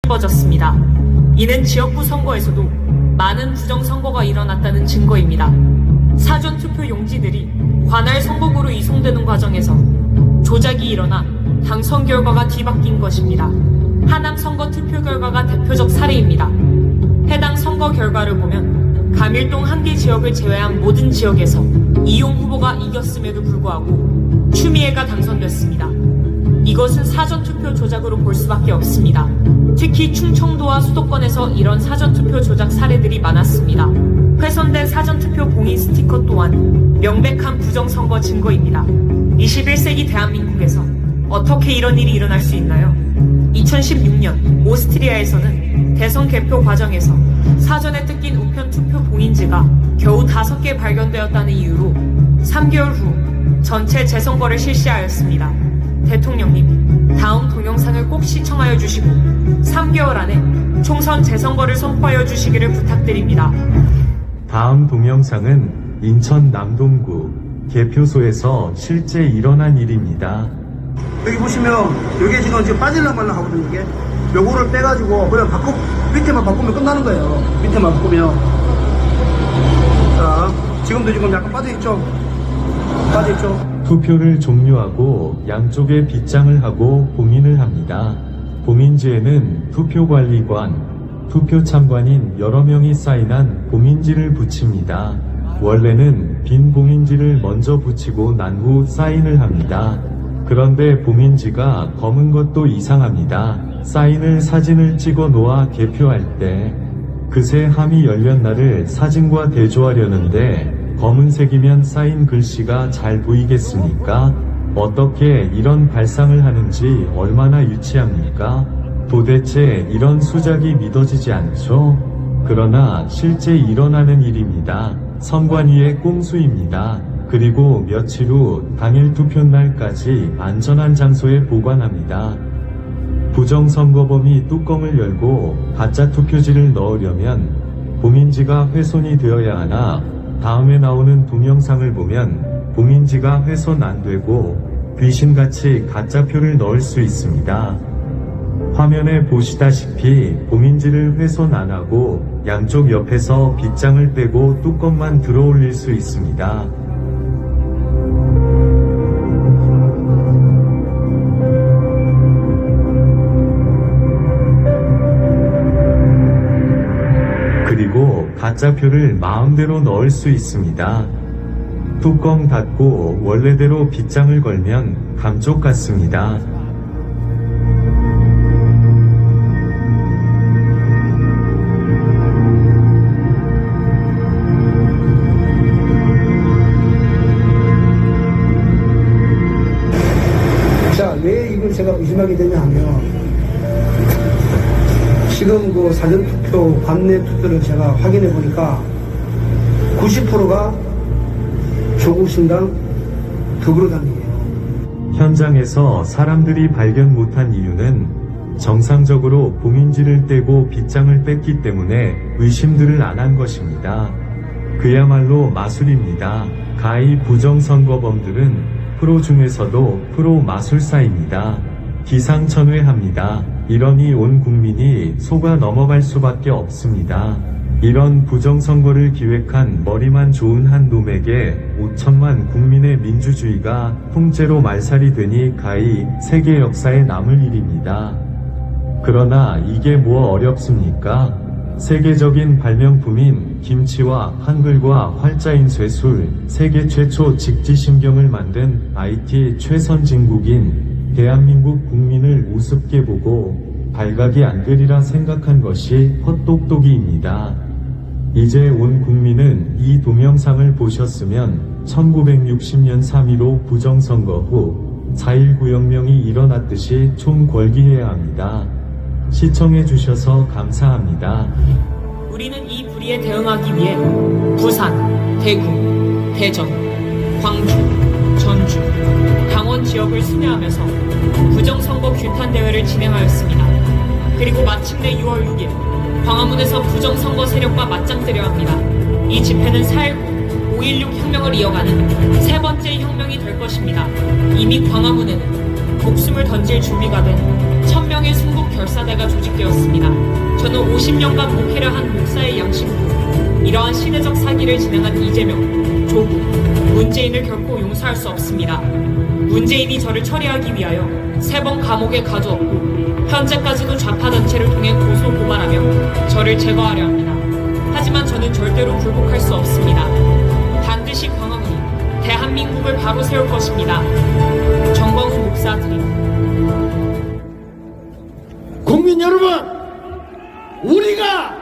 뒤집어졌습니다. 이는 지역구 선거에서도 많은 부정선거가 일어났다는 증거입니다. 사전투표 용지들이 관할 선거구로 이송되는 과정에서 조작이 일어나 당선 결과가 뒤바뀐 것입니다. 하남 선거 투표 결과가 대표적 사례입니다. 해당 선거 결과를 보면 감일동 한 개 지역을 제외한 모든 지역에서 이용 후보가 이겼음에도 불구하고 추미애가 당선됐습니다. 이것은 사전투표 조작으로 볼 수밖에 없습니다. 특히 충청도와 수도권에서 이런 사전투표 조작 사례들이 많았습니다. 훼손된 사전투표 봉인 스티커 또한 명백한 부정선거 증거입니다. 21세기 대한민국에서 어떻게 이런 일이 일어날 수 있나요? 2016년 오스트리아에서는 대선 개표 과정에서 사전에 뜯긴 우편 투표 봉인지가 겨우 5개 발견되었다는 이유로 3개월 후 전체 재선거를 실시하였습니다. 대통령님, 다음 동영상을 꼭 시청하여 주시고 3개월 안에 총선 재선거를 선포하여 주시기를 부탁드립니다. 다음 동영상은 인천 남동구 개표소에서 실제 일어난 일입니다. 여기 보시면 이게 지금 빠질랑 말랑 하거든요. 이게 요거를 빼가지고 그냥 밑에만 바꾸면 끝나는 거예요. 밑에만 바꾸면. 자, 지금도 지금 약간 빠져있죠? 빠져있죠? 투표를 종료하고 양쪽에 빗장을 하고 봉인을 합니다. 봉인지에는 투표관리관, 투표참관인 여러 명이 사인한 봉인지를 붙입니다. 원래는 빈 봉인지를 먼저 붙이고 난 후 사인을 합니다. 그런데 봉인지가 검은 것도 이상합니다. 사인을 사진을 찍어 놓아 개표할 때 그새 함이 열린 날을 사진과 대조하려는데 검은색이면 사인 글씨가 잘 보이겠습니까? 어떻게 이런 발상을 하는지 얼마나 유치합니까? 도대체 이런 수작이 믿어지지 않죠? 그러나 실제 일어나는 일입니다. 선관위의 꼼수입니다. 그리고 며칠 후 당일 투표날까지 안전한 장소에 보관합니다. 부정선거범이 뚜껑을 열고 가짜 투표지를 넣으려면 봉인지가 훼손이 되어야 하나 다음에 나오는 동영상을 보면 봉인지가 훼손 안 되고 귀신같이 가짜표를 넣을 수 있습니다. 화면에 보시다시피 봉인지를 훼손 안 하고 양쪽 옆에서 빗장을 빼고 뚜껑만 들어 올릴 수 있습니다. 그리고 가짜표를 마음대로 넣을 수 있습니다. 뚜껑 닫고 원래대로 빗장을 걸면 감쪽 같습니다. 자, 왜 이걸 제가 의심하게 되냐 하면 지금 그 사전투표 관내 투표를 제가 확인해 보니까 90%가 조국신당 더불어당이에요. 현장에서 사람들이 발견 못한 이유는 정상적으로 봉인지를 떼고 빗장을 뺐기 때문에 의심들을 안 한 것입니다. 그야말로 마술입니다. 가히 부정선거범들은 프로 중에서도 프로 마술사입니다. 기상천외합니다. 이러니 온 국민이 속아 넘어갈 수밖에 없습니다. 이런 부정선거를 기획한 머리만 좋은 한 놈에게 5천만 국민의 민주주의가 통째로 말살이 되니 가히 세계 역사에 남을 일입니다. 그러나 이게 뭐 어렵습니까? 세계적인 발명품인 김치와 한글과 활자인 쇠술, 세계 최초 직지심경을 만든 IT 최선진국인 대한민국 국민을 우습게 보고 발각이 안 되리라 생각한 것이 헛똑똑이입니다. 이제 온 국민은 이 동영상을 보셨으면 1960년 3.15 부정선거 후 4.19 혁명이 일어났듯이 총궐기해야 합니다. 시청해주셔서 감사합니다. 우리는 이 불의에 대응하기 위해 부산, 대구, 대전, 광주, 전주, 강원 지역을 순회하면서 부정선거 규탄 대회를 진행하였습니다. 그리고 마침내 6월 6일 광화문에서 부정선거 세력과 맞짱뜨려 합니다. 이 집회는 4.19, 5.16 혁명을 이어가는 세 번째 혁명이 될 것입니다. 이미 광화문에는 목숨을 던질 준비가 된 1000명 3명의 순국 결사대가 조직되었습니다. 저는 50년간 목회를 한 목사의 양심으로 이러한 시대적 사기를 진행한 이재명, 조국, 문재인을 결코 용서할 수 없습니다. 문재인이 저를 처리하기 위하여 3번 감옥에 가두었고 현재까지도 좌파단체를 통해 고소 고발하며 저를 제거하려 합니다. 하지만 저는 절대로 굴복할 수 없습니다. 반드시 광화문이 대한민국을 바로 세울 것입니다. 정광훈 목사 드립니다. 국민 여러분, 우리가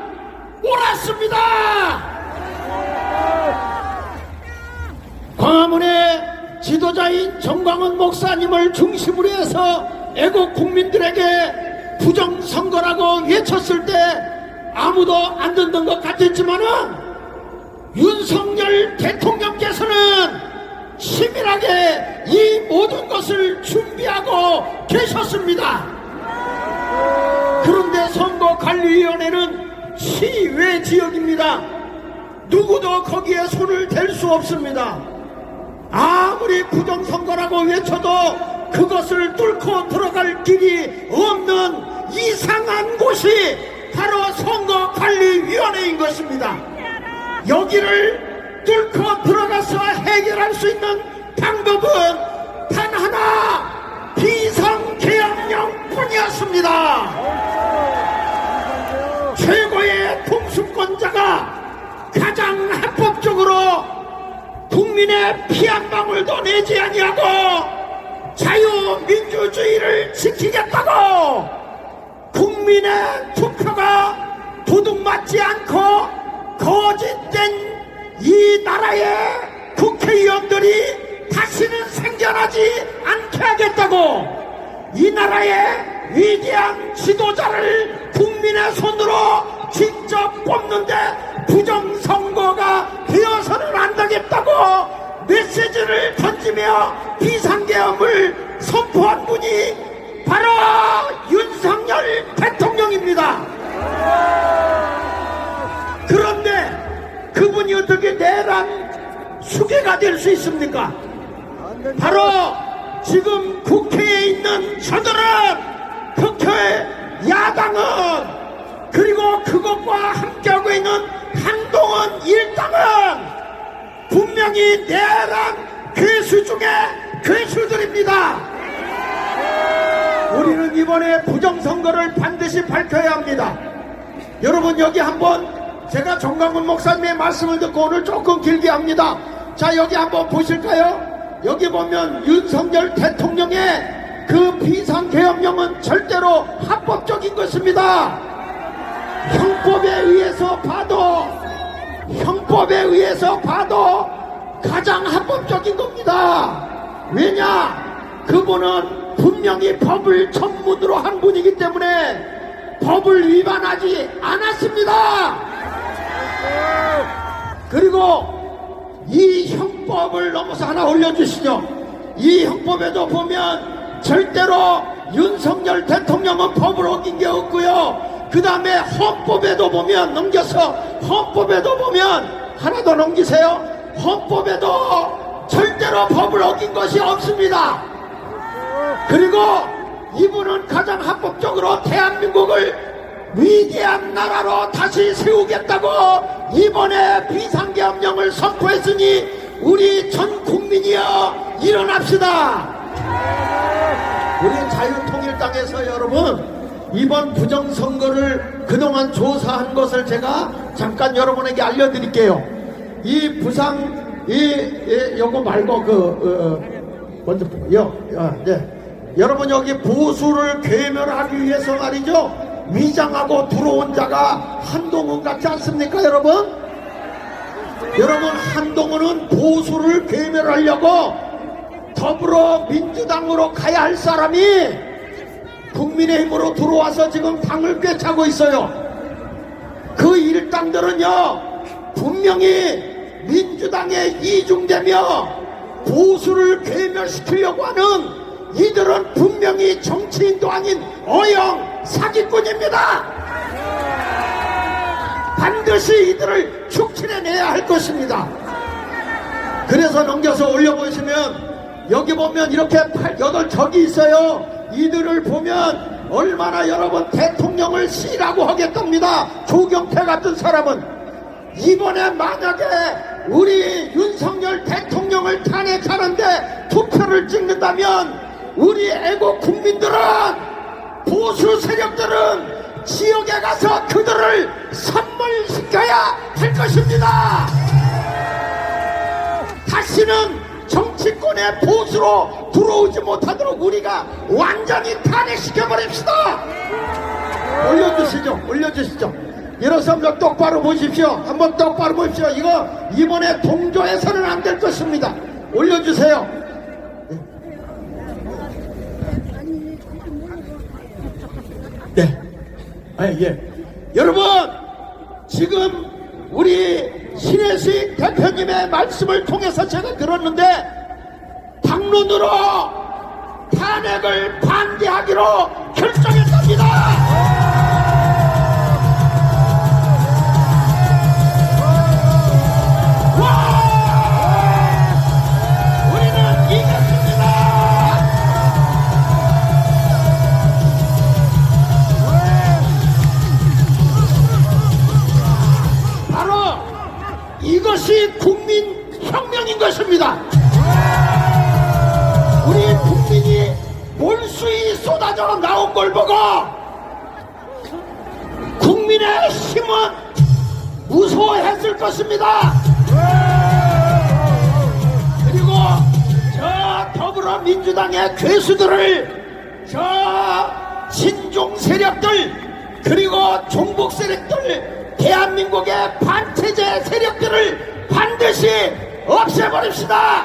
옳았습니다. 광화문의 지도자인 정광훈 목사님을 중심으로 해서 애국 국민들에게 부정선거라고 외쳤을 때 아무도 안 듣는 것 같았지만은 윤석열 대통령께서는 치밀하게 이 모든 것을 준비하고 계셨습니다. 그런데 선거관리위원회는 시외 지역입니다. 누구도 거기에 손을 댈 수 없습니다. 아무리 부정선거라고 외쳐도 그것을 뚫고 들어갈 길이 없는 이상한 곳이 바로 선거관리위원회인 것입니다. 여기를 뚫고 들어가서 해결할 수 있는 방법은 단 하나, 비상계엄령뿐이었습니다. 최고의 통수권자가 가장 합법적으로 국민의 피 한 방울도 내지 아니하고 자유민주주의를 지키겠다고 국민의 투표가 도둑맞지 않고 거짓된 이 나라의 국회의원들이 다시는 생겨나지 않게 하겠다고 이 나라의 위대한 지도자를 국민의 손으로 직접 뽑는데 부정선거가 되어서는 안 되겠다고 메시지를 던지며 비상계엄을 선포한 분이 바로 윤석열 대통령입니다. 그런데 그분이 어떻게 내란 수괴가 될 수 있습니까? 바로 지금 국회에 있는 저들은, 국회 야당은, 그리고 그것과 함께하고 있는 한동훈 일당은 분명히 내란 괴수 중에 괴수들입니다. 우리는 이번에 부정선거를 반드시 밝혀야 합니다. 여러분, 여기 한번 제가 정광훈 목사님의 말씀을 듣고 오늘 조금 길게 합니다. 자, 여기 한번 보실까요? 여기 보면 윤석열 대통령의 그 비상계엄령은 절대로 합법적인 것입니다. 형법에 의해서 봐도 가장 합법적인 겁니다. 왜냐? 그분은 분명히 법을 전문으로 한 분이기 때문에 법을 위반하지 않았습니다. 그리고 이 형법을 넘어서 하나 올려주시죠. 이 형법에도 보면 절대로 윤석열 대통령은 법을 어긴 게 없고요. 그 다음에 헌법에도 보면, 넘겨서 헌법에도 보면, 하나 더 넘기세요. 헌법에도 절대로 법을 어긴 것이 없습니다. 그리고 이분은 가장 합법적으로 대한민국을 위대한 나라로 다시 세우겠다고 이번에 비상계엄령을 선포했으니 우리 전 국민이여 일어납시다. 우리 자유통일당에서 여러분, 이번 부정선거를 그동안 조사한 것을 제가 잠깐 여러분에게 알려드릴게요. 이 부상, 요거 말고 먼저 여러분, 여기 보수를 괴멸하기 위해서 말이죠, 위장하고 들어온 자가 한동훈 같지 않습니까, 여러분? 여러분, 한동훈은 보수를 괴멸하려고 더불어민주당으로 가야 할 사람이 국민의힘으로 들어와서 지금 당을 꿰차고 있어요. 그 일당들은요, 분명히 민주당에 이중되며 보수를 괴멸시키려고 하는 이들은 분명히 정치인도 아닌 어영 사기꾼입니다. 반드시 이들을 축출해내야 할 것입니다. 그래서 넘겨서 올려보시면 여기 보면 이렇게 8, 8적이 있어요. 이들을 보면 얼마나 여러분 대통령을 씨라고 하겠답니다. 조경태 같은 사람은. 이번에 만약에 우리 윤석열 대통령을 탄핵하는데 투표를 찍는다면 우리 애국 국민들은, 보수 세력들은 지역에 가서 그들을 선물시켜야 할 것입니다. 다시는 정치권의 보수로 들어오지 못하도록 우리가 완전히 탄핵시켜버립시다. 올려주시죠. 일어서서 똑바로 보십시오. 한번 똑바로 보십시오. 이거 이번에 동조해서는 안 될 것입니다. 올려주세요. 네. 예. 여러분, 지금 우리 신혜식 대표님의 말씀을 통해서 제가 들었는데, 당론으로 탄핵을 반대하기로 결정했답니다. 이것이 국민혁명인 것입니다. 우리 국민이 몰수히 쏟아져 나온 걸 보고 국민의 힘은 무서워했을 것입니다. 그리고 저 더불어민주당의 괴수들을, 저 친중 세력들, 그리고 종북 세력들, 대한민국의 반체제 세력들을 반드시 없애버립시다.